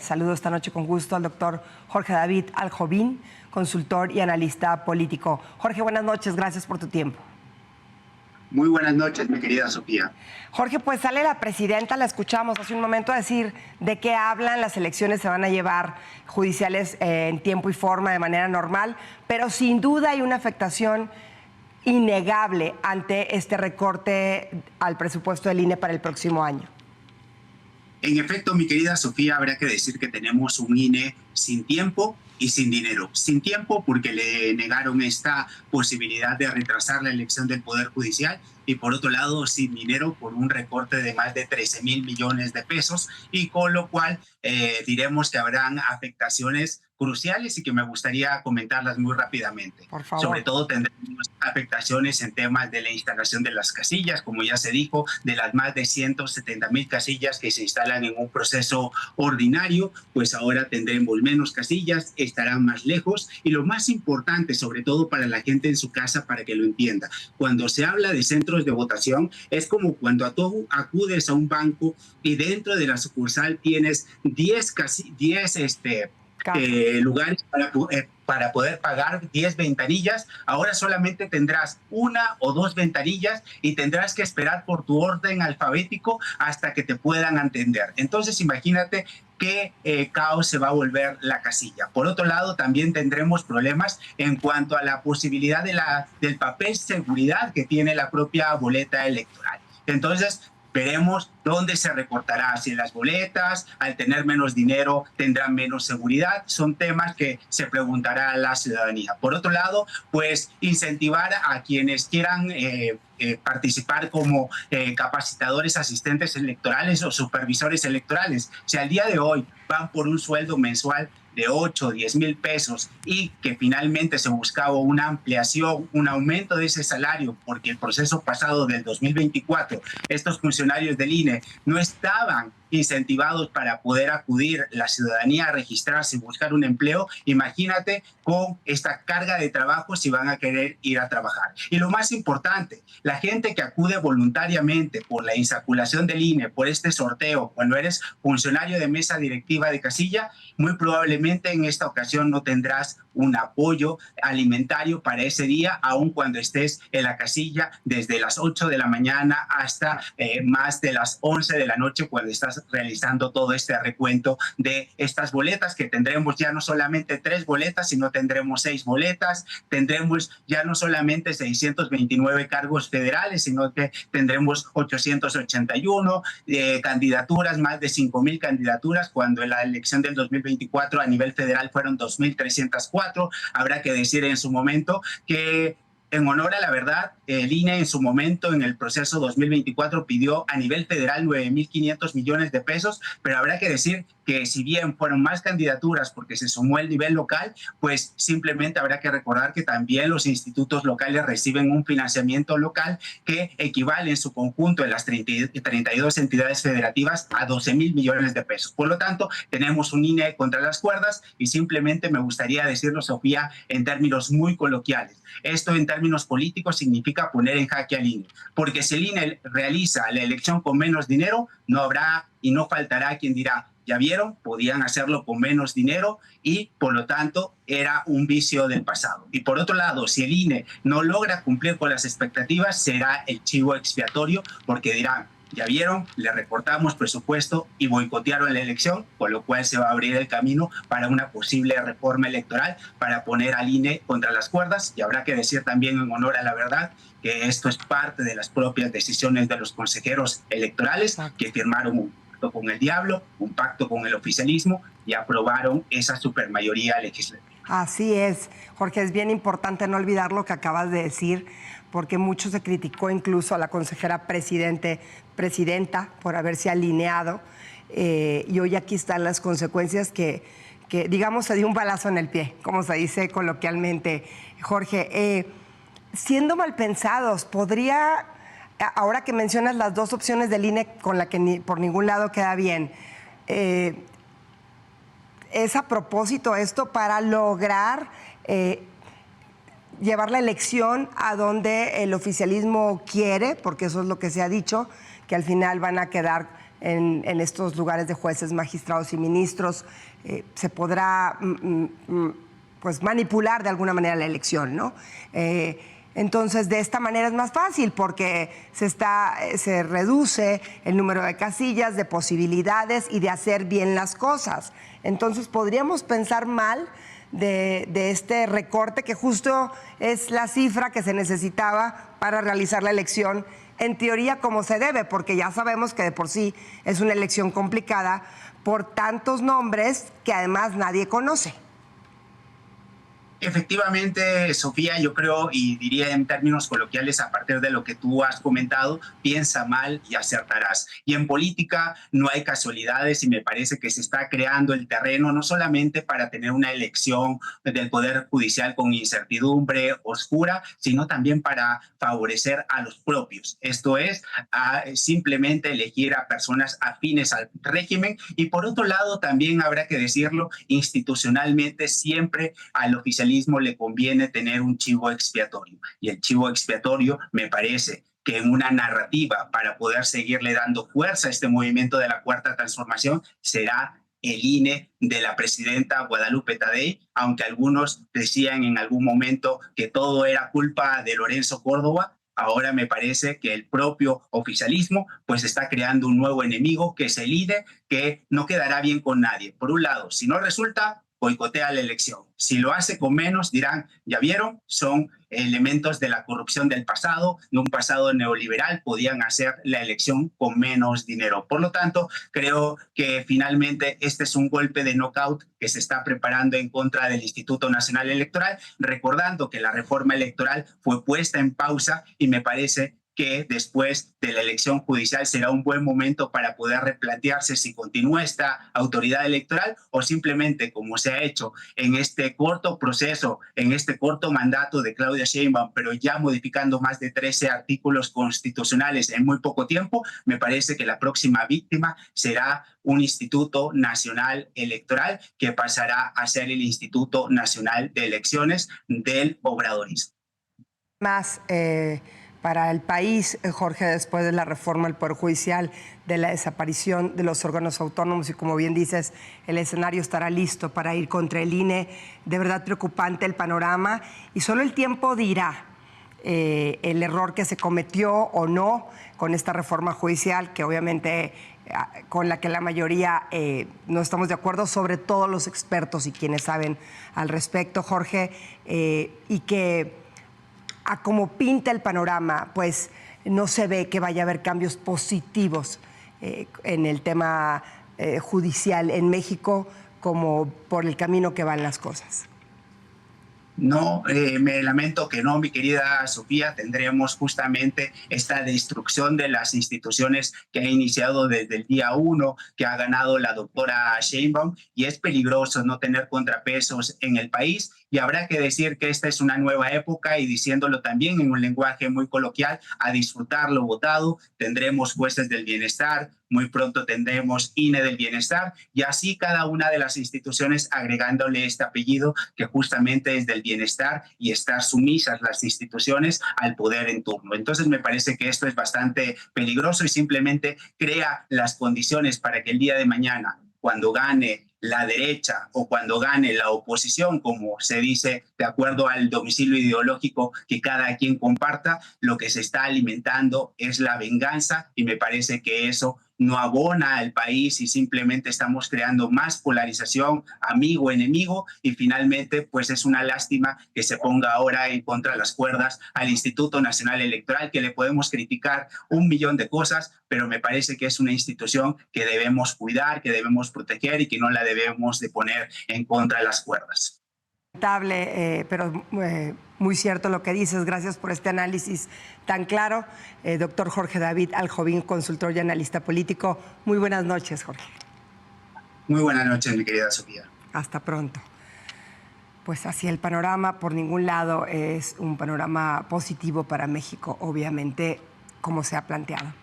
Saludo esta noche con gusto al doctor Jorge David Aljobín, consultor y analista político. Jorge, buenas noches, gracias por tu tiempo. Muy buenas noches, mi querida Sofía. Jorge, pues sale la presidenta, la escuchamos hace un momento decir de qué hablan, las elecciones se van a llevar judiciales en tiempo y forma de manera normal, pero sin duda hay una afectación innegable ante este recorte al presupuesto del INE para el próximo año. En efecto, mi querida Sofía, habrá que decir que tenemos un INE sin tiempo y sin dinero. Sin tiempo porque le negaron esta posibilidad de retrasar la elección del Poder Judicial, y por otro lado sin dinero por un recorte de más de 13,000 millones de pesos, y con lo cual diremos que habrán afectaciones cruciales y que me gustaría comentarlas muy rápidamente. Por favor. Sobre todo tendremos afectaciones en temas de la instalación de las casillas, como ya se dijo, de las más de 170,000 casillas que se instalan en un proceso ordinario, pues ahora tendremos menos casillas, estarán más lejos, y lo más importante, sobre todo para la gente en su casa, para que lo entienda, cuando se habla de centros de votación, es como cuando tú acudes a un banco y dentro de la sucursal tienes 10 lugares para poder pagar, 10 ventanillas. Ahora solamente tendrás una o dos ventanillas y tendrás que esperar por tu orden alfabético hasta que te puedan atender. Entonces imagínate qué caos se va a volver la casilla. Por otro lado, también tendremos problemas en cuanto a la posibilidad del papel seguridad que tiene la propia boleta electoral. Entonces, veremos dónde se recortará, si en las boletas, al tener menos dinero tendrán menos seguridad. Son temas que se preguntará a la ciudadanía. Por otro lado, pues incentivar a quienes quieran participar como capacitadores, asistentes electorales o supervisores electorales. Si al día de hoy van por un sueldo mensual de 8 o 10 mil pesos y que finalmente se buscaba una ampliación, un aumento de ese salario, porque el proceso pasado del 2024, estos funcionarios del INE no estaban incentivados para poder acudir la ciudadanía a registrarse y buscar un empleo, imagínate con esta carga de trabajo si van a querer ir a trabajar. Y lo más importante, la gente que acude voluntariamente por la insaculación del INE, por este sorteo, cuando eres funcionario de mesa directiva de casilla, muy probablemente en esta ocasión no tendrás un apoyo alimentario para ese día, aun cuando estés en la casilla desde las 8 de la mañana hasta más de las 11 de la noche, cuando estás realizando todo este recuento de estas boletas, que tendremos ya no solamente 3 boletas, sino tendremos 6 boletas, tendremos ya no solamente 629 cargos federales, sino que tendremos 881 candidaturas, más de 5,000 candidaturas, cuando en la elección del 2024 a nivel federal fueron 2,304. Habrá que decir en su momento que, en honor a la verdad, el INE en su momento, en el proceso 2024, pidió a nivel federal 9,500 millones de pesos, pero habrá que decir que si bien fueron más candidaturas porque se sumó el nivel local, pues simplemente habrá que recordar que también los institutos locales reciben un financiamiento local que equivale en su conjunto en las 32 entidades federativas a 12,000 millones de pesos. Por lo tanto, tenemos un INE contra las cuerdas, y simplemente me gustaría decirlo, Sofía, en términos muy coloquiales. Esto en términos políticos significa poner en jaque al INE, porque si el INE realiza la elección con menos dinero, no habrá y no faltará quien dirá: ya vieron, podían hacerlo con menos dinero, y por lo tanto era un vicio del pasado. Y por otro lado, si el INE no logra cumplir con las expectativas, será el chivo expiatorio, porque dirán: ya vieron, le recortamos presupuesto y boicotearon la elección, con lo cual se va a abrir el camino para una posible reforma electoral para poner al INE contra las cuerdas. Y habrá que decir también, en honor a la verdad, que esto es parte de las propias decisiones de los consejeros electorales que firmaron un pacto con el diablo, un pacto con el oficialismo, y aprobaron esa supermayoría legislativa. Así es, Jorge, es bien importante no olvidar lo que acabas de decir, porque mucho se criticó incluso a la consejera presidenta por haberse alineado, y hoy aquí están las consecuencias que digamos, se dio un balazo en el pie, como se dice coloquialmente. Jorge, siendo mal pensados, podría, ahora que mencionas las dos opciones del INE con la que por ningún lado queda bien, ¿es a propósito esto para lograr llevar la elección a donde el oficialismo quiere? Porque eso es lo que se ha dicho, que al final van a quedar en estos lugares de jueces, magistrados y ministros, se podrá pues manipular de alguna manera la elección, ¿no? Entonces, de esta manera es más fácil porque se reduce el número de casillas, de posibilidades y de hacer bien las cosas. Entonces, podríamos pensar mal de este recorte, que justo es la cifra que se necesitaba para realizar la elección, en teoría como se debe, porque ya sabemos que de por sí es una elección complicada por tantos nombres que además nadie conoce. Efectivamente, Sofía, yo creo y diría en términos coloquiales, a partir de lo que tú has comentado, piensa mal y acertarás. Y en política no hay casualidades y me parece que se está creando el terreno no solamente para tener una elección del Poder Judicial con incertidumbre oscura, sino también para favorecer a los propios. Esto es, simplemente elegir a personas afines al régimen. Y por otro lado, también habrá que decirlo, institucionalmente siempre al oficialismo le conviene tener un chivo expiatorio. Y el chivo expiatorio me parece que en una narrativa para poder seguirle dando fuerza a este movimiento de la Cuarta Transformación será el INE de la presidenta Guadalupe Tadei, aunque algunos decían en algún momento que todo era culpa de Lorenzo Córdoba. Ahora me parece que el propio oficialismo pues está creando un nuevo enemigo, que es el INE, que no quedará bien con nadie. Por un lado, si no resulta, boicotea la elección. Si lo hace con menos, dirán, ya vieron, son elementos de la corrupción del pasado, de un pasado neoliberal, podían hacer la elección con menos dinero. Por lo tanto, creo que finalmente este es un golpe de knockout que se está preparando en contra del Instituto Nacional Electoral, recordando que la reforma electoral fue puesta en pausa y me parece que después de la elección judicial será un buen momento para poder replantearse si continúa esta autoridad electoral o simplemente, como se ha hecho en este corto proceso, en este corto mandato de Claudia Sheinbaum, pero ya modificando más de 13 artículos constitucionales en muy poco tiempo, me parece que la próxima víctima será un Instituto Nacional Electoral que pasará a ser el Instituto Nacional de Elecciones del obradorismo. Más para el país, Jorge, después de la reforma del Poder Judicial, de la desaparición de los órganos autónomos y, como bien dices, el escenario estará listo para ir contra el INE. De verdad preocupante el panorama y solo el tiempo dirá el error que se cometió o no con esta reforma judicial, que obviamente con la que la mayoría no estamos de acuerdo, sobre todo los expertos y quienes saben al respecto, Jorge, y que a como pinta el panorama, pues no se ve que vaya a haber cambios positivos en el tema judicial en México, como por el camino que van las cosas. No, me lamento que no, mi querida Sofía, tendremos justamente esta destrucción de las instituciones que ha iniciado desde el día 1, que ha ganado la doctora Sheinbaum, y es peligroso no tener contrapesos en el país, y habrá que decir que esta es una nueva época, y diciéndolo también en un lenguaje muy coloquial, a disfrutar lo votado. Tendremos jueces del bienestar, muy pronto tendremos INE del bienestar, y así cada una de las instituciones agregándole este apellido que justamente es del bienestar, y estar sumisas las instituciones al poder en turno. Entonces me parece que esto es bastante peligroso y simplemente crea las condiciones para que el día de mañana, cuando gane la derecha o cuando gane la oposición, como se dice, de acuerdo al domicilio ideológico que cada quien comparta, lo que se está alimentando es la venganza, y me parece que eso no abona al país y simplemente estamos creando más polarización, amigo-enemigo, y finalmente pues es una lástima que se ponga ahora en contra de las cuerdas al Instituto Nacional Electoral, que le podemos criticar un millón de cosas, pero me parece que es una institución que debemos cuidar, que debemos proteger y que no la debemos de poner en contra de las cuerdas. Pero muy cierto lo que dices. Gracias por este análisis tan claro. Doctor Jorge David Aljovín, consultor y analista político. Muy buenas noches, Jorge. Muy buenas noches, mi querida Sofía. Hasta pronto. Pues así el panorama por ningún lado es un panorama positivo para México, obviamente, como se ha planteado.